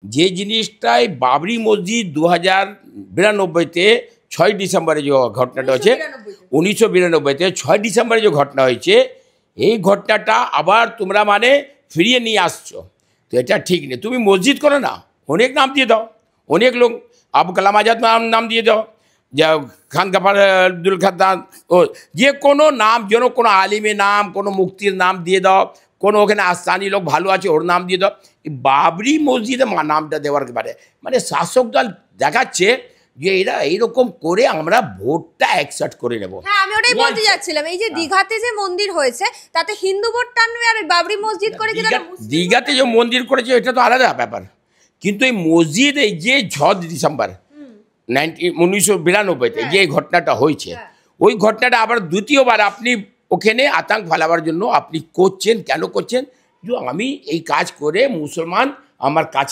যে জিনিসটাই বাবরি মসজিদ 2092-তে 6 ডিসেম্বরে যে ঘটনাটা হচ্ছে 1992-তে 6 ডিসেম্বরে যে ঘটনা হয়েছে, এই ঘটনাটা আবার তোমরা মানে ফিরিয়ে নিয়ে আসছো, তো এটা ঠিক নেই। তুমি মসজিদ করো না, অনেক নাম দিয়ে দাও, অনেক লোক আবু কালাম আজাদ নাম দিয়ে দাও, যা খান গাফার আব্দুল খাদ্দান, ও যে কোনো নাম, যেন কোনো আলিমের নাম, কোনো মুক্তির নাম দিয়ে দাও, কোনো ওখানে আস্তানি লোক ভালো আছে ওর নাম দিয়ে দাও। বাবরি মসজিদে নামটা দেওয়ার ব্যাপারে মানে শাসক দল দেখাচ্ছে যে এরা এইরকম করে আমরা ভোটটা একসাথ করে নেব। হ্যাঁ, আমি ওটাই বলতে যাচ্ছিলাম, এই যে দীঘাতে যে মন্দির হয়েছে তাতে হিন্দু ভোট টানবে আর বাবরি মসজিদ করেছে, দীঘাতে যে মন্দির করেছে এটা তো আলাদা ব্যাপার, কিন্তু এই মসজিদ এই যে 6 ডিসেম্বর 1992-তে যে ঘটনাটা হয়েছে, ওই ঘটনাটা আবার দ্বিতীয়বার আপনি ওখানে আতঙ্ক ফেলাবার জন্য আপনি করছেন। কেন করছেন? যে আমি এই কাজ করে মুসলমান আমার কাছে